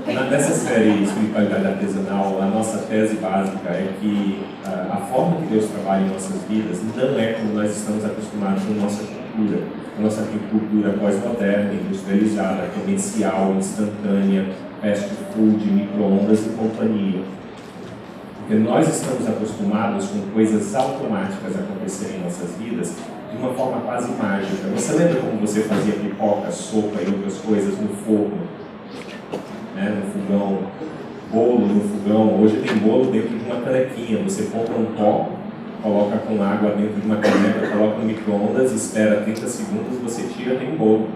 Nessa série Espiritualidade Artesanal, a nossa tese básica é que a forma que Deus trabalha em nossas vidas não é como nós estamos acostumados com nossa cultura. A nossa cultura pós-moderna, industrializada, comercial, instantânea, fast food, micro-ondas e companhia. Porque nós estamos acostumados com coisas automáticas acontecerem em nossas vidas de uma forma quase mágica. Você lembra como você fazia pipoca, sopa e outras coisas no forno? No fogão, bolo no fogão. Hoje tem bolo dentro de uma canequinha. Você compra um pó, coloca com água dentro de uma caneca, coloca no micro-ondas, espera 30 segundos, você tira, tem um bolo.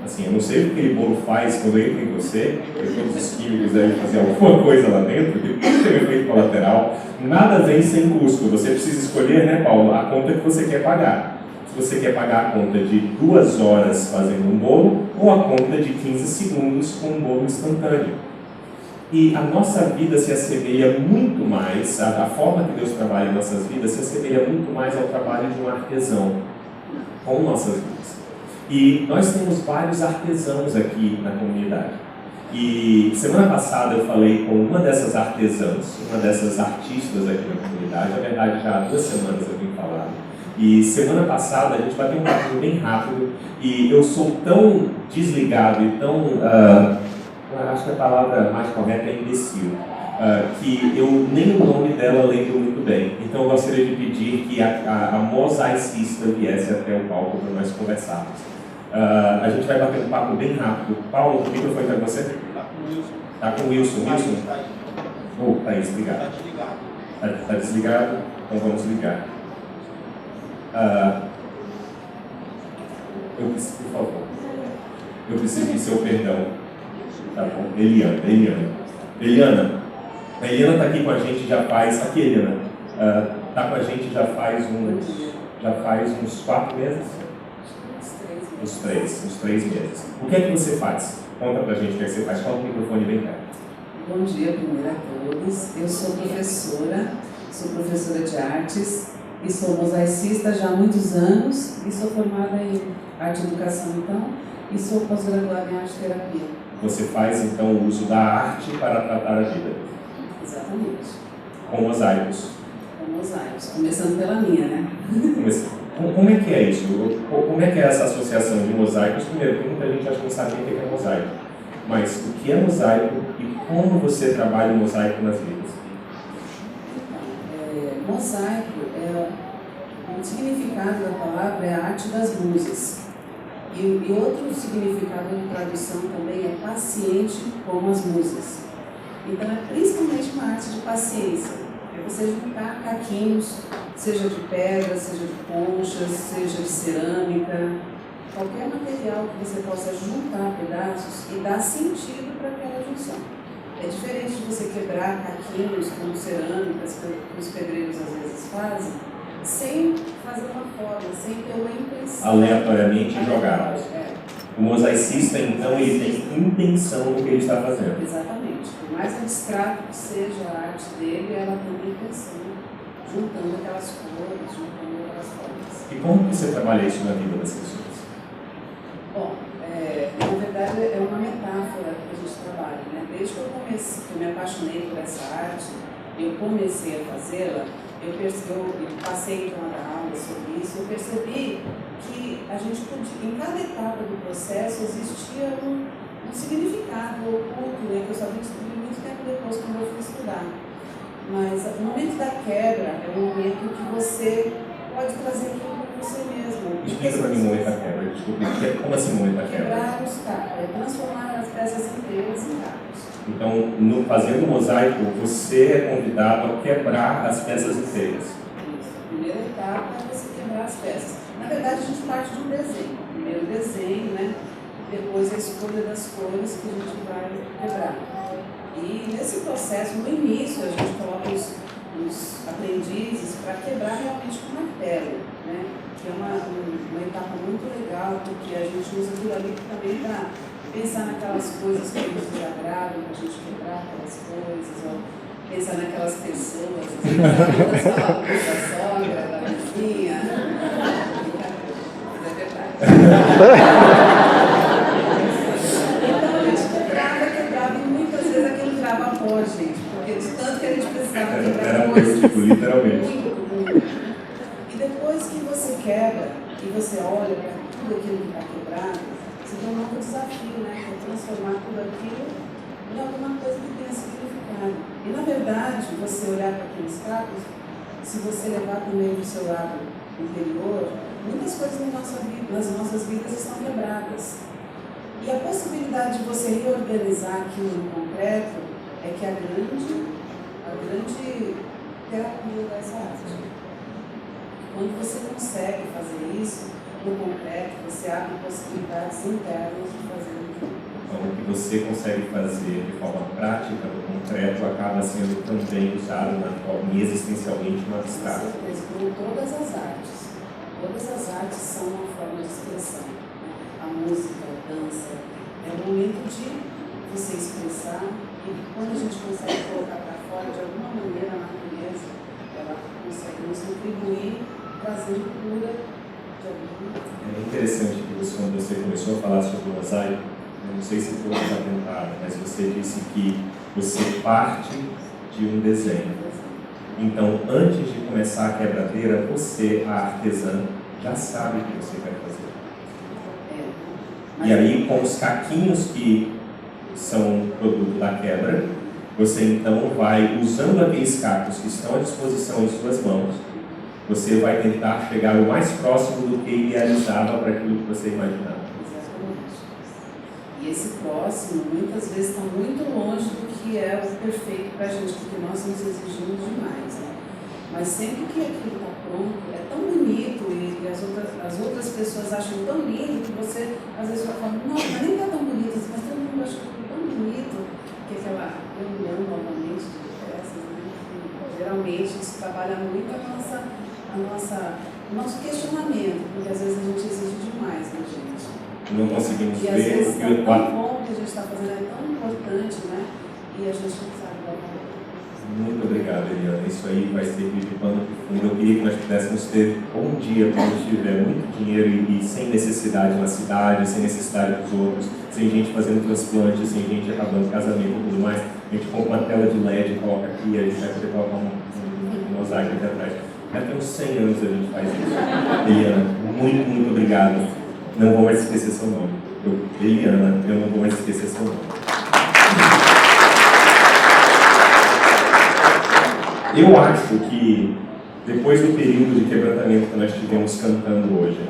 Assim, eu não sei o que aquele bolo faz quando entra em você, porque todos os químicos devem fazer alguma coisa lá dentro, que tem um efeito colateral. Nada vem sem custo. Você precisa escolher, né, Paulo, a conta que você quer pagar. Se você quer pagar a conta de 2 horas fazendo um bolo ou a conta de 15 segundos com um bolo instantâneo. E a nossa vida se assemelha muito mais, a forma que Deus trabalha em nossas vidas se assemelha muito mais ao trabalho de um artesão com nossas vidas. E nós temos vários artesãos aqui na comunidade. E semana passada eu falei com uma dessas artesãs, uma dessas artistas aqui na comunidade. Na verdade, já há 2 semanas eu vim falar. E semana passada a gente bateu um papo bem rápido e eu sou tão desligado e tão, acho que a palavra mais correta é imbecil, que eu nem o nome dela lembro muito bem. Então eu gostaria de pedir que a mosaicista viesse até o palco para nós conversarmos. A gente vai bater um papo bem rápido. Paulo, o microfone está com você? Está com o Wilson. Wilson? Tá aí, desligado. Está desligado? Então vamos ligar. Por favor, eu preciso de seu perdão. Tá bom? Eliana. A Eliana está aqui com a gente já faz. Aqui, Eliana. Está com a gente já faz uns 4 meses? Uns 3 meses. O que é que você faz? Conta pra gente o que é que você faz. Coloca o microfone bem perto. Bom dia primeiro a todos. Eu sou professora de artes. E sou mosaicista já há muitos anos e sou formada em arte e educação, então, e sou pós-graduada em arte terapia. Você faz, então, o uso da arte para tratar a vida? Exatamente. Com mosaicos? Com mosaicos, começando pela minha, né? Como é que é isso? Como é que é essa associação de mosaicos? Primeiro, porque muita gente acha que não sabe o que é mosaico. Mas o que é mosaico e como você trabalha o mosaico nas vidas? Mosaico, o significado da palavra é a arte das luzes. E outro significado de tradução também é paciente como as musas. Então é principalmente uma arte de paciência. É você juntar caquinhos, seja de pedra, seja de conchas, seja de cerâmica, qualquer material que você possa juntar pedaços e dar sentido para aquela junção. É diferente de você quebrar caquinhos como cerâmicas que os pedreiros às vezes fazem, sem fazer uma forma, sem ter uma intenção. Aleatoriamente jogados. O mosaicista, então, ele tem intenção do que ele está fazendo. Exatamente. Por mais abstrato que seja a arte dele, ela tem intenção, juntando aquelas cores, juntando aquelas formas. E como que você trabalha isso na vida das pessoas? Bom, na verdade é uma metáfora que a gente trabalha, né? Desde que eu me apaixonei por essa arte, eu comecei a fazê-la, eu passei então a dar aula sobre isso, eu percebi que a gente podia, em cada etapa do processo existia um significado oculto, né, que eu só vim descobrir muito tempo depois quando eu fui estudar. Mas o momento da quebra é o momento que você pode trazer aquilo para você mesmo. Explica para mim o momento da quebra, desculpe, como assim o momento da quebra? Quebrar os cacos, transformar as peças inteiras em cacos. Então, fazendo o mosaico, você é convidado a quebrar as peças inteiras. Isso. A primeira etapa é você quebrar as peças. Na verdade, a gente parte de um desenho. Primeiro o desenho, né? Depois a escolha das cores que a gente vai quebrar. E nesse processo, no início, a gente coloca os aprendizes para quebrar realmente com martelo, né? Que é uma etapa muito legal, porque a gente usa aquilo ali também para pensar naquelas coisas que nos desagradam, para a gente quebrar aquelas coisas, ó, pensar naquelas pessoas, da sogra, da vizinha. Mas é verdade. Então a gente quebrava em muitas terapêutico, literalmente. Muito bonito. E depois que você quebra, e você olha para tudo aquilo que está quebrado, você tem um novo desafio, né? Que é transformar tudo aquilo em alguma coisa que tenha significado. E na verdade, você olhar para aqueles cacos, se você levar também para o seu lado interior, muitas coisas nas nossas vidas estão quebradas. E a possibilidade de você reorganizar aquilo no concreto é que a grande terapia dessa arte. Quando você consegue fazer isso no concreto, você abre possibilidades internas de fazer aquilo. Então, o que você consegue fazer de forma prática no concreto acaba sendo também usado existencialmente no abstrato. Com certeza, como todas as artes. Todas as artes são uma forma de expressão. A música, a dança, é um momento de você expressar e quando a gente consegue colocar para fora, de alguma maneira, a natureza, ela consegue nos contribuir, trazendo cura de alguma maneira. É interessante que quando você começou a falar sobre o mosaico, eu não sei se todos atentaram, mas você disse que você parte de um desenho. Então, antes de começar a quebradeira, você, a artesã, já sabe o que você vai fazer. E aí, com os caquinhos que são produto da quebra, você então vai, usando aqueles cacos que estão à disposição em suas mãos, você vai tentar chegar o mais próximo do que idealizava para aquilo que você imaginava. Exatamente. E esse próximo, muitas vezes, está muito longe do que é o perfeito para a gente, porque nós nos exigimos demais, né? Mas sempre que aquilo está pronto, é tão bonito e as outras pessoas acham tão lindo que você, às vezes, fala, não, mas nem está tão bonito, mas todo mundo acha que tão bonito que aquela reunião novamente de peças, né? Que, geralmente isso trabalha muito o nosso questionamento, porque às vezes a gente exige demais da gente. Não conseguimos ver. E às vezes é tão bom que a gente está fazendo, é tão importante, né? E a gente não sabe dar valor. Muito obrigado, Eliana. Isso aí vai servir de pano de fundo. Eu queria que nós pudéssemos ter um dia, quando tiver muito dinheiro e sem necessidade na cidade, sem necessidade dos outros, sem gente fazendo transplante, sem gente acabando casamento e tudo mais. A gente compra uma tela de LED, coloca aqui, a gente vai poder colocar um mosaico aqui atrás. Daqui a uns 100 anos a gente faz isso. Eliana, muito, muito obrigado. Não vou mais esquecer seu nome. Eliana, eu não vou mais esquecer seu nome. Eu acho que, depois do período de quebrantamento que nós tivemos cantando hoje,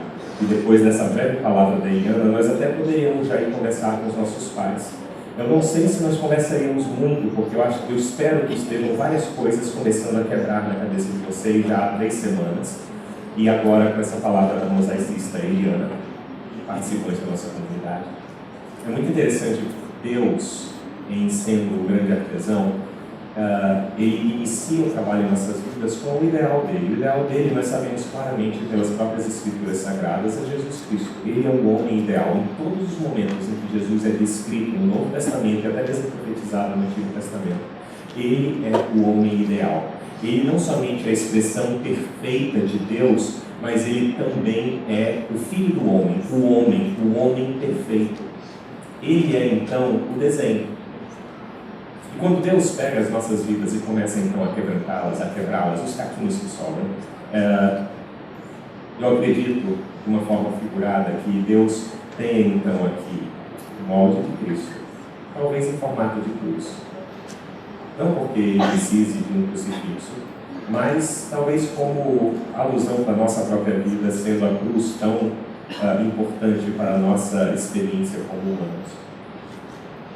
e depois dessa breve palavra da Eliana, nós até poderíamos já ir conversar com os nossos pais. Eu não sei se nós conversaríamos muito, porque eu espero que estejam várias coisas começando a quebrar na cabeça de vocês já há 3 semanas. E agora com essa palavra da mosaicista Eliana, participante da nossa comunidade. É muito interessante Deus, em sendo o grande artesão, ele inicia o trabalho em nossas vidas com o ideal dele. O ideal dele, nós sabemos claramente pelas próprias escrituras sagradas, é Jesus Cristo. Ele é o homem ideal. Em todos os momentos em que Jesus é descrito no Novo Testamento e até mesmo profetizado no Antigo Testamento, ele é o homem ideal. Ele não somente é a expressão perfeita de Deus, mas ele também é o Filho do homem, o homem perfeito. Ele é então o desenho. E quando Deus pega as nossas vidas e começa então a quebrá-las, os caquinhos que sobram, eu acredito, de uma forma figurada, que Deus tem então aqui o molde de Cristo, talvez em formato de cruz. Não porque ele precise de um crucifixo, mas talvez como alusão para a nossa própria vida, sendo a cruz tão importante para a nossa experiência como humanos.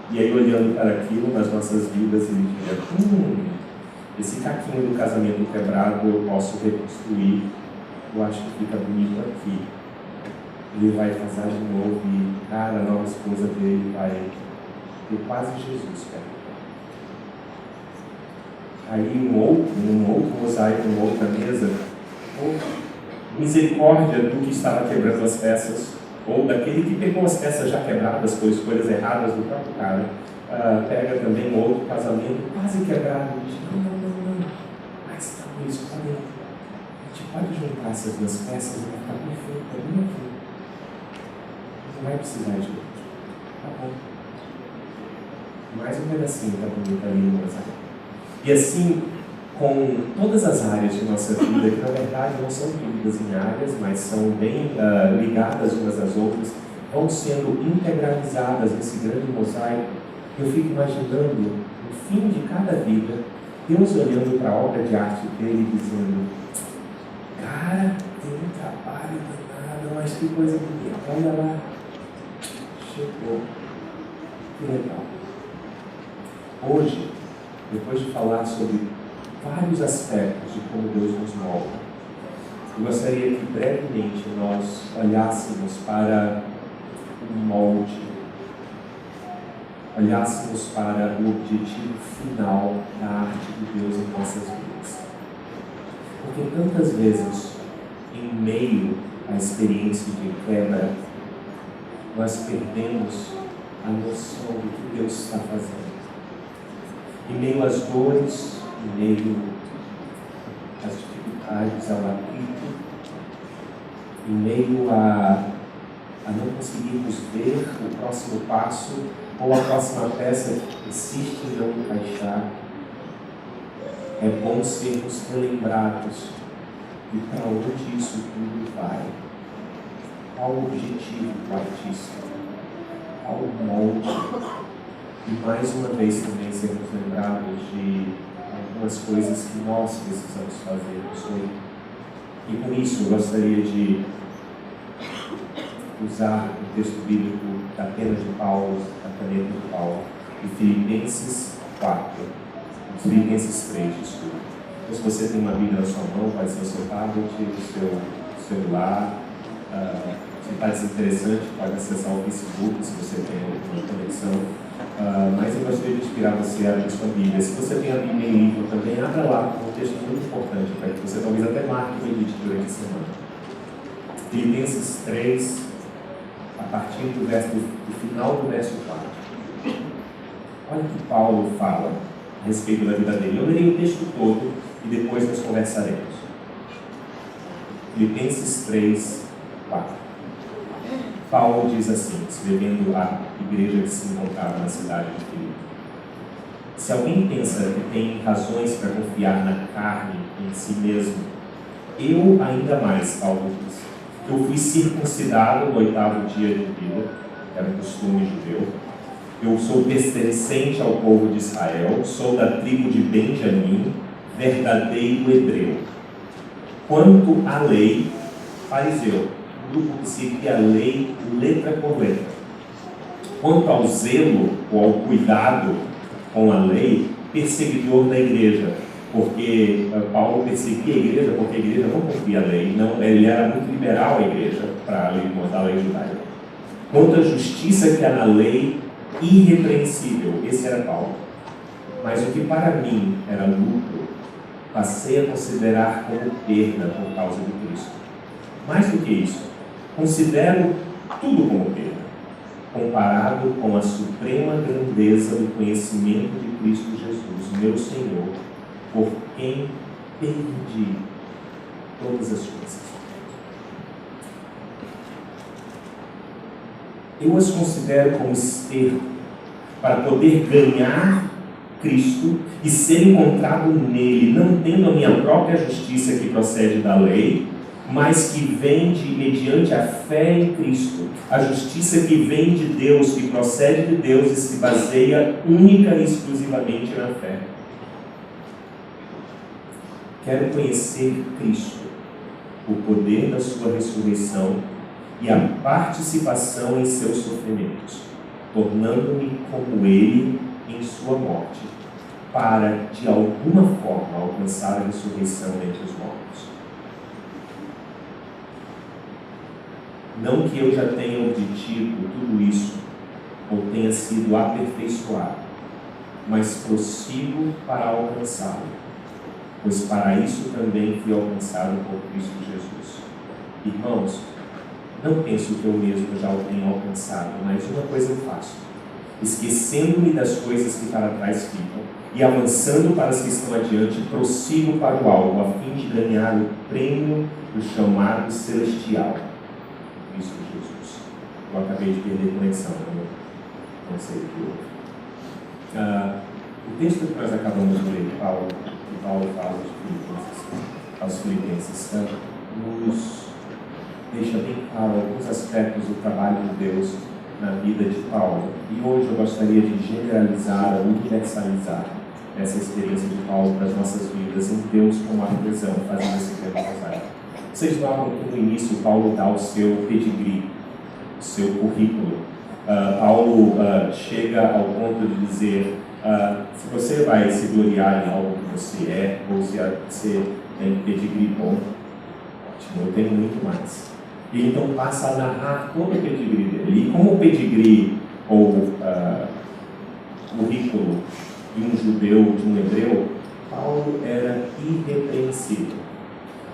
E aí, olhando para aquilo nas nossas vidas, ele diria, esse caquinho do casamento quebrado eu posso reconstruir, eu acho que fica bonito aqui. Ele vai casar de novo e, cara, a nova esposa dele vai ter quase Jesus perto. Aí, um outro mosaico, uma outra mesa, misericórdia do que estava quebrando as peças, ou daquele que pegou as peças já quebradas por escolhas erradas do próprio cara, pega também um outro casamento quase quebrado e diz, não, mas tá por isso, tá bem. A gente pode juntar essas duas peças e vai ficar perfeito, tá bem aqui. Não vai precisar de outro. Tá bom. Mais um pedacinho tá bonito ali no mosaico. E assim, com todas as áreas de nossa vida, que na verdade não são divididas em áreas, mas são bem ligadas umas às outras, vão sendo integralizadas nesse grande mosaico. Eu fico imaginando, no fim de cada vida, Deus olhando para a obra de arte dele e dizendo: cara, tem um trabalho danado, mas que coisa bonita, olha lá, chegou, que legal. Hoje, depois de falar sobre vários aspectos de como Deus nos molda, eu gostaria que brevemente nós olhássemos para o molde, olhássemos para o objetivo final da arte de Deus em nossas vidas. Porque tantas vezes, em meio à experiência de quebra, nós perdemos a noção do que Deus está fazendo. Em meio às dores, em meio às dificuldades, ao atrito, em meio a não conseguirmos ver o próximo passo ou a próxima peça que insiste em não encaixar, é bom sermos relembrados de para onde isso tudo vai. Qual o objetivo do artista? Qual o molde? E mais uma vez também sermos lembrados de algumas coisas que nós precisamos fazer hoje. E com isso eu gostaria de usar o texto bíblico da pena de Paulo, da caneta de Paulo, de Filipenses 4, Filipenses 3, desculpa. Então, se você tem uma Bíblia na sua mão, pode ser o seu tablet, o seu celular. Se parece interessante, pode acessar o Facebook, se você tem uma conexão. Mas eu gostaria de inspirar você a abrir sua Bíblia. Se você tem a Bíblia em livro também, abra lá, um texto muito importante, para que você talvez até marque o edite durante a semana. Filipenses 3, a partir do final do verso 4. Olha o que Paulo fala a respeito da vida dele. Eu lerei o texto todo e depois nós conversaremos. Filipenses 3, 4. Paulo diz assim, escrevendo à igreja que se encontrava na cidade de Filipe: se alguém pensa que tem razões para confiar na carne em si mesmo, eu ainda mais, Paulo diz. Eu fui circuncidado no 8º dia de vida, era um costume judeu. Eu sou pertencente ao povo de Israel, sou da tribo de Benjamim, verdadeiro hebreu. Quanto à lei, fariseu, grupo que seguia a lei letra por letra. Quanto ao zelo ou ao cuidado com a lei, perseguidor da igreja, porque Paulo perseguia a igreja porque a igreja não cumpria a lei, não, ele era muito liberal, a igreja, para a lei judaica. Quanto à justiça que há na lei, irrepreensível, esse era Paulo. Mas o que para mim era lucro, passei a considerar como perda por causa de Cristo. Mais do que isso, considero tudo como perda, comparado com a suprema grandeza do conhecimento de Cristo Jesus, meu Senhor, por quem perdi todas as coisas. Eu as considero como esterco para poder ganhar Cristo e ser encontrado nele, não tendo a minha própria justiça que procede da lei, mas que vem mediante a fé em Cristo, a justiça que vem de Deus, que procede de Deus e se baseia única e exclusivamente na fé. Quero conhecer Cristo, o poder da sua ressurreição e a participação em seus sofrimentos, tornando-me como ele em sua morte, para, de alguma forma, alcançar a ressurreição entre os mortos. Não que eu já tenha obtido tudo isso, ou tenha sido aperfeiçoado, mas prossigo para alcançá-lo, pois para isso também fui alcançado por Cristo Jesus. Irmãos, não penso que eu mesmo já o tenha alcançado, mas uma coisa eu faço, esquecendo-me das coisas que para trás ficam, e avançando para as que estão adiante, prossigo para o alvo, a fim de ganhar o prêmio do chamado celestial, Cristo Jesus. Eu acabei de perder a conexão, não sei o que houve. O texto que nós acabamos de ler, Paulo, que Paulo fala aos Filipenses, nos deixa bem claro alguns aspectos do trabalho de Deus na vida de Paulo. E hoje eu gostaria de generalizar ou universalizar essa experiência de Paulo para as nossas vidas, em Deus como artesão, fazendo esse grande rosário. Vocês notam que no início Paulo dá o seu pedigree, o seu currículo. Paulo chega ao ponto de dizer, se você vai se gloriar em algo que você é, ou se você tem pedigree bom, ótimo, eu tenho muito mais. E então passa a narrar todo o pedigree dele. E como o pedigree, ou currículo de um judeu, de um hebreu, Paulo era irrepreensível.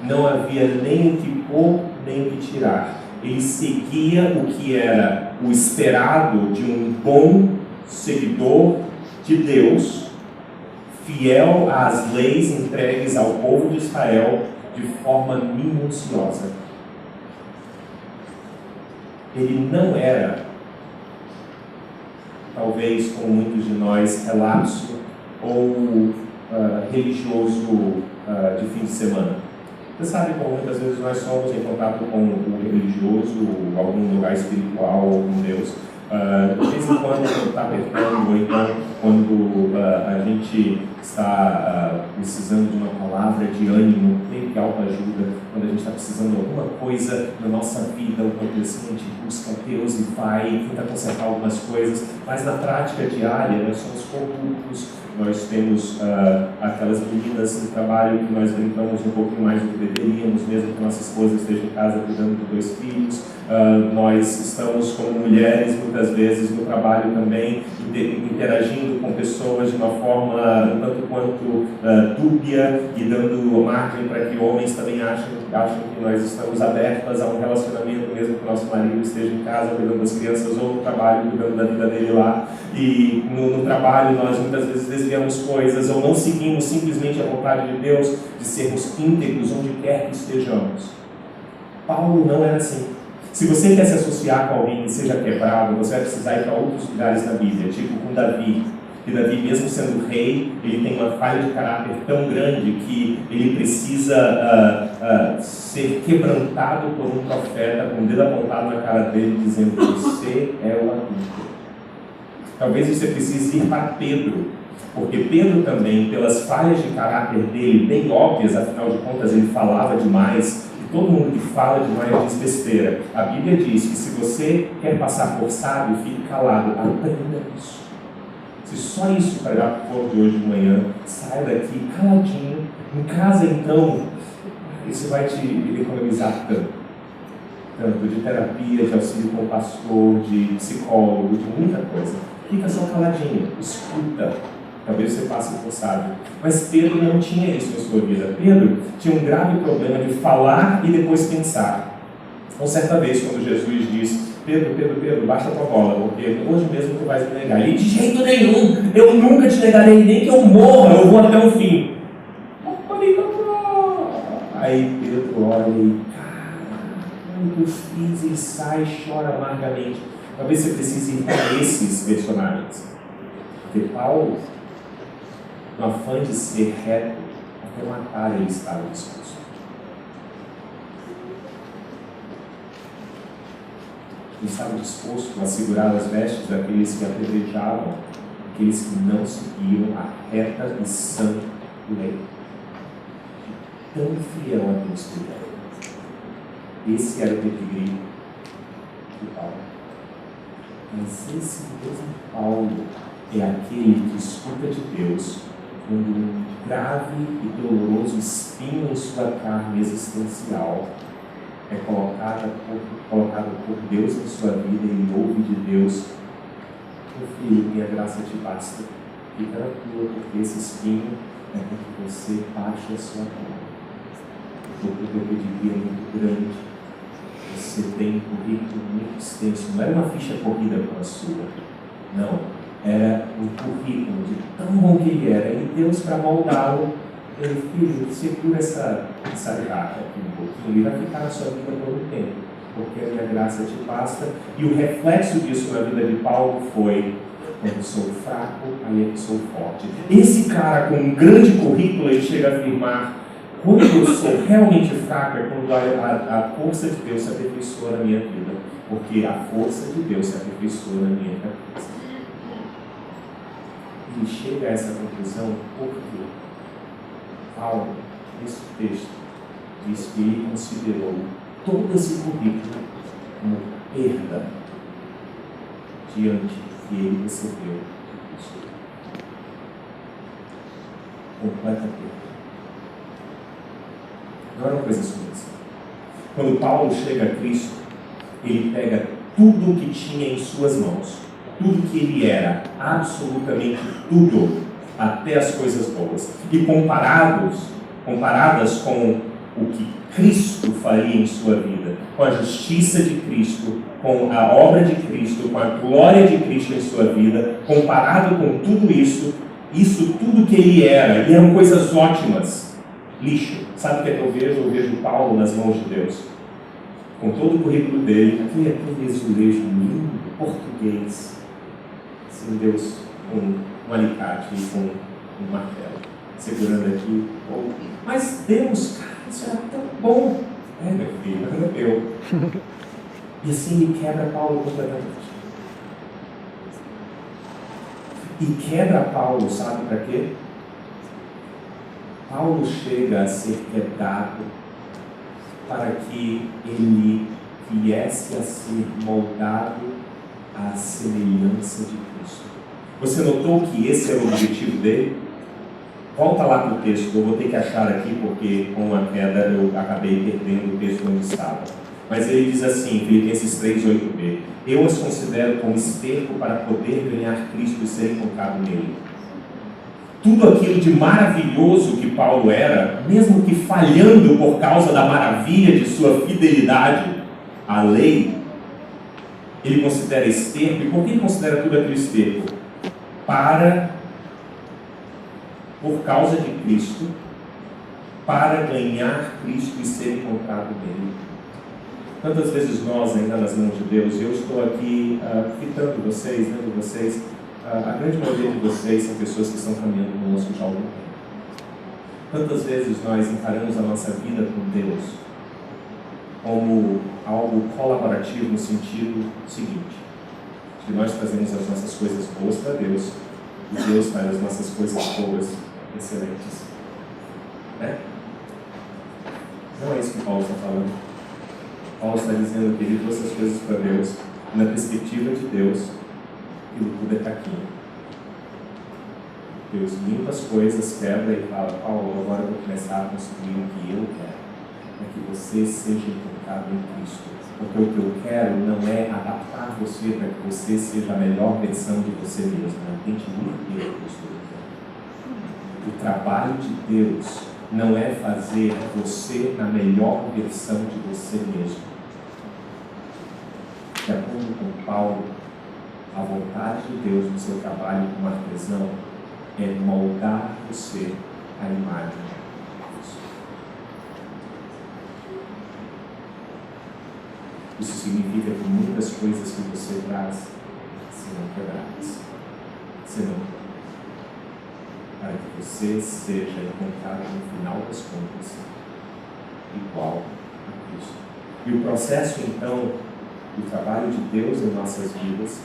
Não havia nem o que pôr, nem o que tirar. Ele seguia o que era o esperado de um bom seguidor de Deus, fiel às leis entregues ao povo de Israel de forma minuciosa. Ele não era, talvez como muitos de nós, relapso ou religioso de fim de semana. Você sabe como muitas vezes nós somos em contato com o religioso, algum lugar espiritual, algum Deus. De vez em quando está apertando, ou então quando a gente está precisando de uma palavra de ânimo, de autoajuda, quando a gente está precisando de alguma coisa na nossa vida, quando assim, a gente busca Deus e vai, tenta consertar algumas coisas, mas na prática diária nós somos corruptos. Nós temos aquelas meninas no trabalho que nós brincamos um pouquinho mais do que deveríamos, mesmo que nossa esposa esteja em casa cuidando de 2 filhos. Nós estamos como mulheres, muitas vezes, no trabalho também, interagindo com pessoas de uma forma um tanto quanto dúbia e dando margem para que homens também achem que nós estamos abertas a um relacionamento, mesmo que o nosso marido esteja em casa cuidando das crianças ou no trabalho cuidando da vida dele lá. E no trabalho nós muitas vezes desviamos coisas ou não seguimos simplesmente a vontade de Deus de sermos íntegros onde quer que estejamos. Paulo não era assim. Se você quer se associar com alguém que seja quebrado, você vai precisar ir para outros lugares da Bíblia, tipo com Davi. E Davi, mesmo sendo rei, ele tem uma falha de caráter tão grande que ele precisa ser quebrantado por um profeta com o dedo apontado na cara dele, dizendo: você é o adulto. Talvez você precise ir para Pedro, porque Pedro também, pelas falhas de caráter dele, bem óbvias, afinal de contas ele falava demais, e todo mundo que fala demais diz besteira. A Bíblia diz que se você quer passar por sábio, fique calado, aprenda isso. Se só isso pregar para o povo de hoje de manhã, saia daqui caladinho, em casa então, isso vai te economizar tanto de terapia, de auxílio com o pastor, de psicólogo, de muita coisa. Fica só caladinho, escuta. Talvez você passe por sábio. Mas Pedro não tinha isso na sua vida. Pedro tinha um grave problema de falar e depois pensar. Então, certa vez, quando Jesus diz: Pedro, baixa a tua bola, porque hoje mesmo tu vais me negar. Ele: de jeito nenhum, eu nunca te negarei, nem que eu morra, eu vou até o fim. Aí Pedro olha e: caramba, eu fiz, ele sai e chora amargamente. Talvez você precise ir para esses personagens. Porque Paulo, no afã de ser reto, até matar ele estava disposto. Ele estava disposto a segurar as vestes daqueles que apedrejavam, aqueles que não seguiam a reta e sã lei. Tão fiel a Deus que ele era. Esse era o pedigree de Paulo. Mas esse mesmo Paulo é aquele que escuta de Deus quando um grave e doloroso espinho em sua carne existencial é colocado por Deus em sua vida, e ele ouve de Deus: meu filho, minha graça te basta, fica na tua, porque esse espinho é para que você baixe a sua mão, porque o teu pedigree é muito grande, você tem um currículo muito extenso. Não era uma ficha corrida como a sua, não, era um currículo de tão bom que ele era, e Deus, para moldá-lo, ele: filho, segura essa garrafa aqui um pouquinho, ele vai ficar na sua vida por um tempo, porque a minha graça te basta. E o reflexo disso na vida de Paulo foi: Quando sou fraco, aí é que sou forte. Esse cara com um grande currículo, ele chega a afirmar: quando eu sou realmente fraco é quando a força de Deus se aperfeiçoa na minha vida. Porque a força de Deus se aperfeiçoa na minha cabeça. Ele chega a essa conclusão porque Paulo, nesse texto, diz que ele considerou todo esse currículo como perda diante do que ele recebeu de Cristo. Completa perda. Não era uma coisa isso. Quando Paulo chega a Cristo, ele pega tudo o que tinha em suas mãos, tudo que ele era, absolutamente tudo, até as coisas boas, e comparadas com o que Cristo faria em sua vida, com a justiça de Cristo, com a obra de Cristo, com a glória de Cristo em sua vida, comparado com tudo isso tudo que ele era, e eram coisas ótimas, lixo. Sabe o que é que eu vejo? Eu vejo Paulo nas mãos de Deus, com todo o currículo dele, aquele azulejo lindo, português, assim, Deus com um alicate e com um martelo, segurando aqui. Mas Deus, cara, isso era tão bom. Meu filho, não é eu. E assim ele quebra Paulo completamente. E quebra Paulo, sabe para quê? Paulo chega a ser quebrado para que ele viesse a ser moldado à semelhança de Cristo. Você notou que esse era o objetivo dele? Volta lá para o texto, eu vou ter que achar aqui porque com a queda eu acabei perdendo o texto onde estava. Mas ele diz assim, Filipenses 3:8b: eu as considero como esterco para poder ganhar Cristo e ser encontrado nele. Tudo aquilo de maravilhoso que Paulo era, mesmo que falhando por causa da maravilha de sua fidelidade à lei, ele considera esterco. E por que ele considera tudo aquilo esterco? Por causa de Cristo, para ganhar Cristo e ser encontrado nele. Tantas vezes nós, ainda nas mãos de Deus, eu estou aqui fitando vocês, vendo vocês, a grande maioria de vocês são pessoas que estão caminhando conosco já há algum tempo. Tantas vezes nós encaramos a nossa vida com Deus como algo colaborativo no sentido seguinte: que nós fazemos as nossas coisas boas para Deus e Deus faz as nossas coisas boas excelentes. Né? Não é isso que Paulo está falando. Paulo está dizendo que ele trouxe as coisas para Deus, na perspectiva de Deus, aquilo tudo é caquinho. Deus limpa as coisas, quebra e fala: Paulo, agora eu vou começar a construir o que eu quero, para que você seja encontrado em Cristo. Porque o que eu quero não é adaptar você para que você seja a melhor versão de você mesmo. Não tente manter a postura. O trabalho de Deus não é fazer você na melhor versão de você mesmo. De acordo com Paulo, a vontade de Deus no seu trabalho como artesão é moldar você à imagem de Deus. Isso significa que muitas coisas que você traz serão quebradas, serão para que você seja encontrado no final das contas igual a Cristo. E o processo então do trabalho de Deus em nossas vidas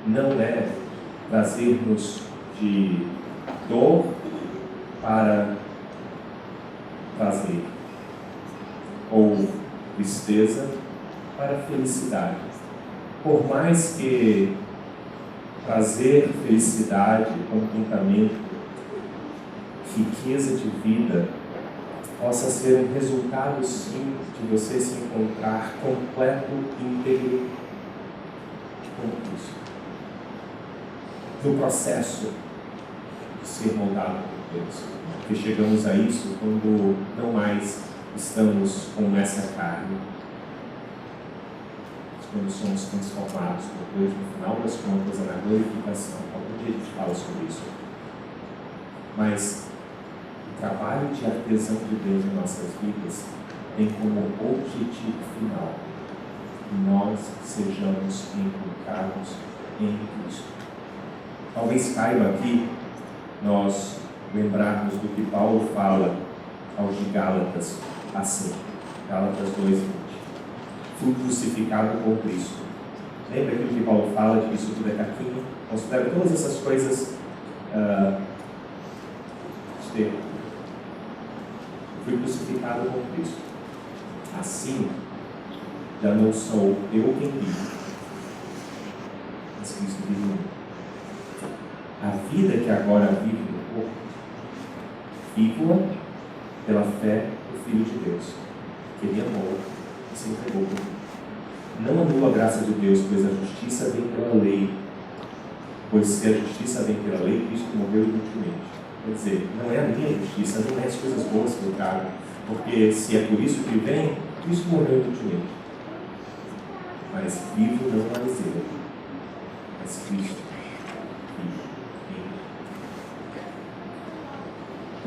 não é trazer-nos de dor para prazer, ou tristeza para felicidade. Por mais que prazer, felicidade, contentamento, riqueza de vida possa ser um resultado sim de você se encontrar completo e íntegro com Cristo. No processo de ser moldado por Deus. Porque chegamos a isso quando não mais estamos com essa carne. Quando somos transformados por Deus, no final das contas, é na glorificação. Algum dia a gente fala sobre isso. Mas o trabalho de artesão de Deus em nossas vidas tem como objetivo final que nós sejamos encontrados em Cristo. Talvez caiba aqui nós lembrarmos do que Paulo fala aos de Gálatas, assim, Gálatas 2:20. Fui crucificado com Cristo. Lembra aquilo que Paulo fala de que isso tudo é caquinho? Considera todas essas coisas fui crucificado com Cristo. Assim, já não sou eu quem vive, mas Cristo vive em mim. A vida que agora vive no corpo, vivo-a pela fé no Filho de Deus, que me amou e se entregou por mim. Não anula a graça de Deus, pois a justiça vem pela lei. Pois se a justiça vem pela lei, Cristo morreu inutilmente. Quer dizer, não é a minha justiça, não é as coisas boas que eu trago, porque se é por isso que vem, Cristo morreu inutilmente. Mas vivo não mais eu, mas Cristo vive em mim.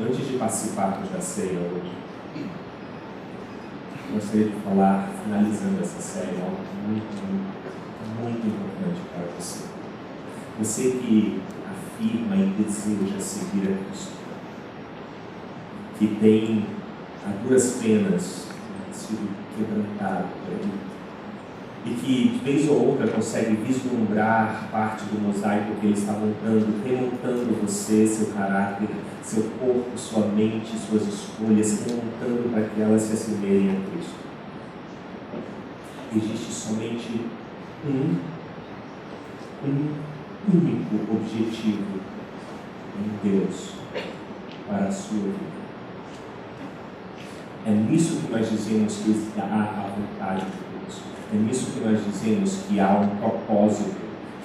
Antes de participarmos da ceia hoje, gostaria de falar, finalizando essa série, algo muito importante para você. Você que afirma e deseja seguir a Cristo, que tem a duras penas sido quebrantado por Ele, e que de vez ou outra consegue vislumbrar parte do mosaico que Ele está montando, remontando você, seu caráter, seu corpo, sua mente, suas escolhas, remontando para que elas se assemelhem a Cristo. Existe somente um único objetivo em Deus para a sua vida. É nisso que nós dizemos que há a vontade de Deus. É nisso que nós dizemos que há um propósito,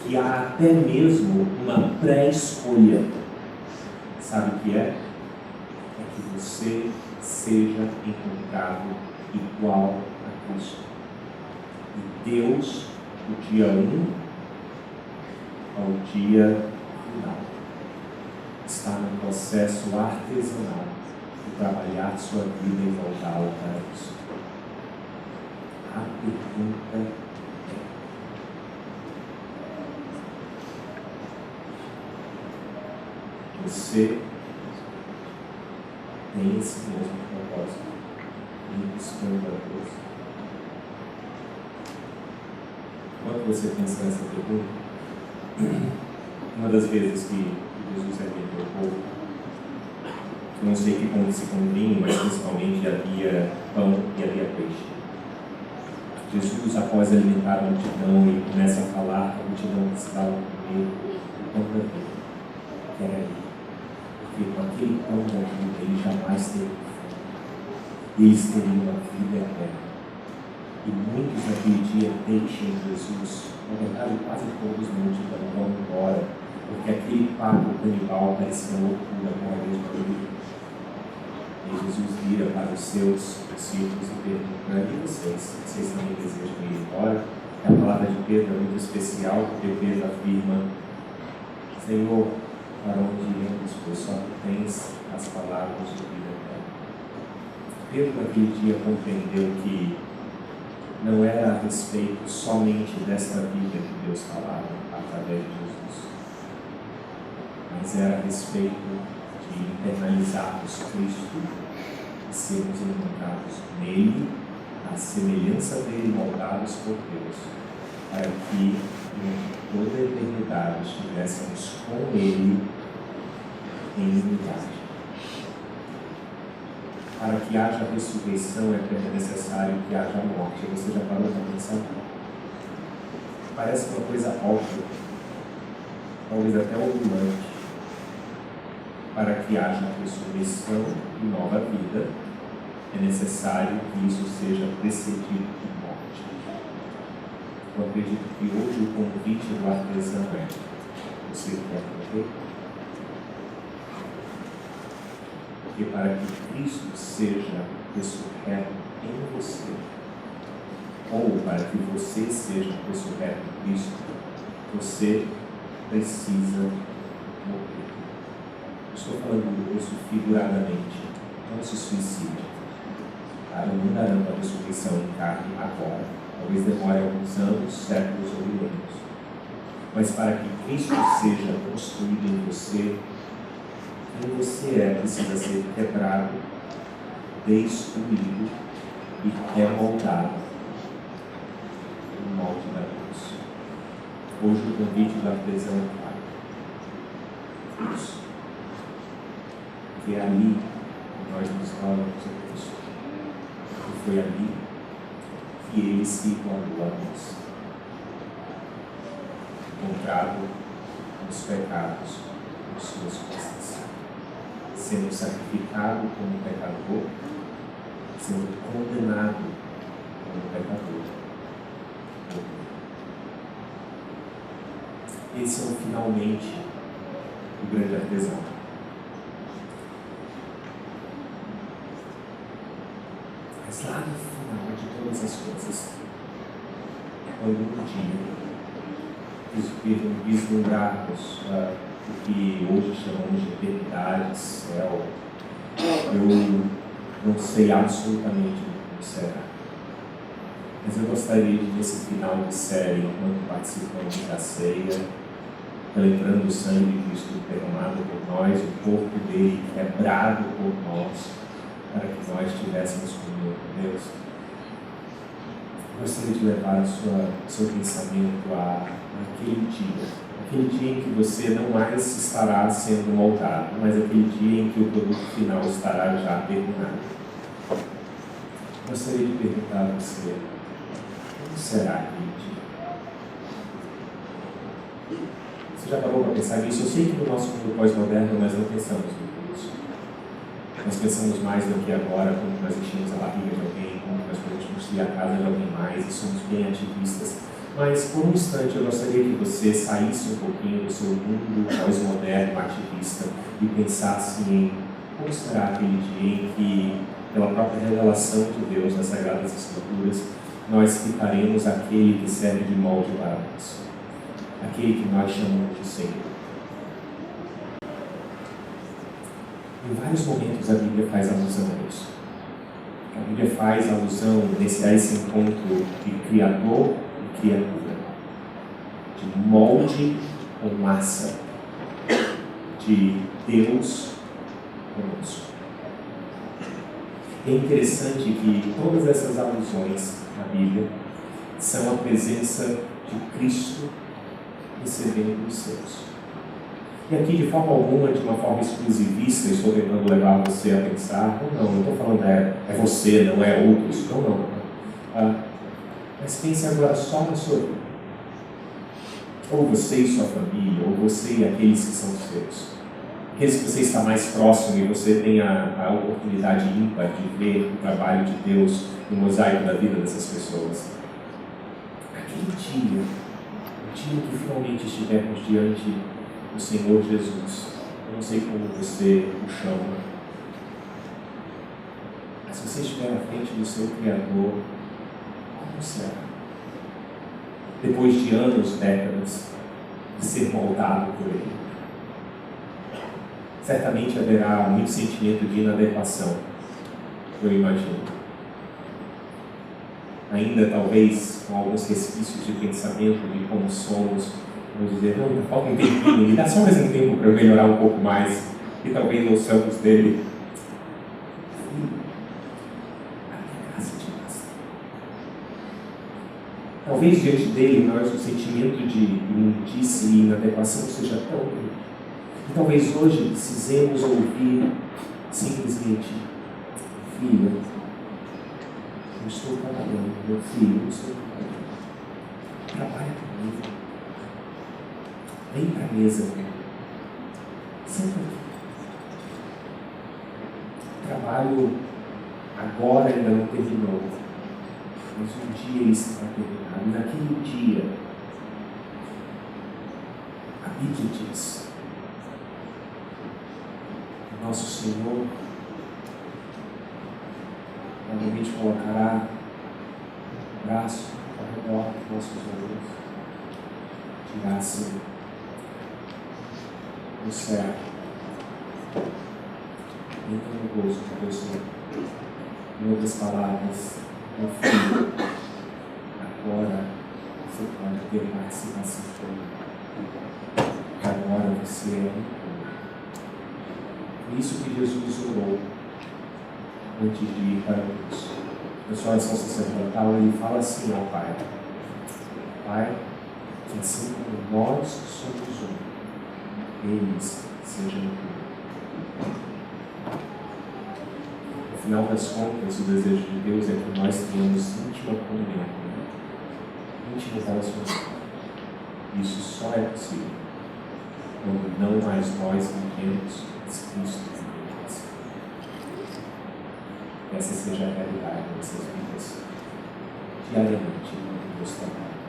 que há até mesmo uma pré-escolha. Sabe o que é? É que você seja encontrado igual a Cristo. E Deus, do dia 1 ao dia final, está no processo artesanal de trabalhar sua vida e voltá-la para isso. A pergunta é: você tem esse mesmo propósito em buscando a Deus? Quando você pensa nessa pergunta, uma das vezes que Jesus alimentou o povo, eu não sei que como se com vinho, mas principalmente havia pão e havia peixe. Jesus, após alimentar a multidão, e começa a falar, a multidão precisava comer o pão da vida, que era ele. Porque com aquele pão da vida, ele jamais teve fome. Eles teriam uma vida eterna. E muitos naquele dia deixam Jesus. Na verdade, quase todos na multidão vão embora, porque aquele papo canibal parecia loucura com a mesma vida. E Jesus vira para os seus discípulos e pergunta: e vocês também desejam ir embora? A palavra de Pedro é muito especial, porque Pedro afirma: Senhor, para onde iremos, pois só tu tens as palavras de vida eterna. Pedro naquele dia compreendeu que não era a respeito somente desta vida que Deus falava através de Jesus, mas era a respeito de internalizarmos Cristo e sermos encontrados nele, à semelhança dele, moldados por Deus, para que em toda a eternidade estivéssemos com ele em unidade. Para que haja ressurreição é necessário que haja morte. Você já parou para pensar? Parece uma coisa óbvia, talvez até ondulante. Para que haja ressurreição e nova vida, é necessário que isso seja precedido de morte. Eu acredito que hoje o convite do artesão é: você quer morrer? Porque para que Cristo seja ressurreto em você, ou para que você seja ressurreto em Cristo, você precisa morrer. Estou falando isso figuradamente, não se suicide. Eu não garanto a ressurreição em carne agora. Talvez demore alguns anos, séculos ou milênios. mas para que Cristo seja construído em você, quem você é precisa ser quebrado, destruído e remoldado no molde da luz. Hoje o convite da prisão é claro. Isso. Porque é ali que nós nos tornamos a Cristo. E foi ali que Ele se igualou a nós. Encontrado nos pecados, nas suas costas, sendo sacrificado como pecador, sendo condenado como pecador. Esse é o finalmente o grande artesão. Mas lá no final de todas as coisas, quando um dia vislumbrarmos o que hoje chamamos de eternidade, céu, eu não sei absolutamente como será. Mas eu gostaria de, nesse final de série, enquanto participamos da ceia, lembrando o sangue de Cristo derramado por nós, o corpo dele quebrado por nós, para que nós tivéssemos comunhão com Deus, eu gostaria de levar o seu pensamento àquele dia em que você não mais estará sendo moldado, mas aquele dia em que o produto final estará já terminado. Eu gostaria de perguntar a você, como será aquele dia? Você já parou para pensar nisso? Eu sei que no nosso mundo pós-moderno nós não pensamos nisso. Nós pensamos mais do que agora, como nós enchemos a barriga de alguém, como nós podemos construir a casa de alguém mais, e somos bem ativistas. Mas por um instante eu gostaria que você saísse um pouquinho do seu mundo pós-moderno ativista e pensasse em como será aquele dia em que, pela própria revelação de Deus nas Sagradas Escrituras, nós ficaremos aquele que serve de molde para nós, aquele que nós chamamos de Senhor. Em vários momentos a Bíblia faz alusão a isso. A Bíblia faz alusão a esse encontro de Criador e criatura, de molde com massa, de Deus conosco. É interessante que todas essas alusões na Bíblia são a presença de Cristo recebendo os seus. E aqui, de forma alguma, de uma forma exclusivista, estou tentando levar você a pensar, não, não estou falando é você, não é outros, não. Mas pense agora só na sua vida. Ou você e sua família, ou você e aqueles que são seus. Aqueles que você está mais próximo e você tem a oportunidade ímpar de ver o trabalho de Deus no mosaico da vida dessas pessoas. Aquele dia, o dia que finalmente estivermos diante do Senhor Jesus, eu não sei como você o chama, mas se você estiver na frente do seu Criador, como será? Depois de anos, décadas, de ser moldado por Ele, certamente haverá muito sentimento de inadequação, eu imagino. Ainda talvez com alguns resquícios de pensamento de como somos, vamos dizer, não, falta um tempinho, me dá só mais um tempo para eu melhorar um pouco mais, e talvez nos céus dele, a minha graça te basta. Talvez diante dele o sentimento de imundície e inadequação seja tão grande. E talvez hoje precisemos ouvir simplesmente: filha, eu estou trabalhando, meu filho, eu estou trabalhando. Trabalha comigo. Vem para a mesa. Senta aqui. O trabalho agora ainda não terminou, mas um dia ele será terminado. E naquele dia, a Bíblia diz: nosso Senhor novamente colocará o braço ao redor dos nossos olhos, dirá assim: o céu, entra no gozo de Deus Senhor. Em outras palavras, meu filho, agora você pode ter participação comigo. que agora você é um. Isso que Jesus orou antes de ir para a cruz. Na sua oração sacerdotal, ele fala assim ao Pai: Pai, que assim como nós somos um, eles sejam um. No final das contas, o desejo de Deus é que nós tenhamos íntima comunhão, íntimo relacionamento. Isso só é possível quando não mais nós vivemos, mas Cristo vive em nós. Essa seja a realidade dessas vidas diariamente no nosso trabalho.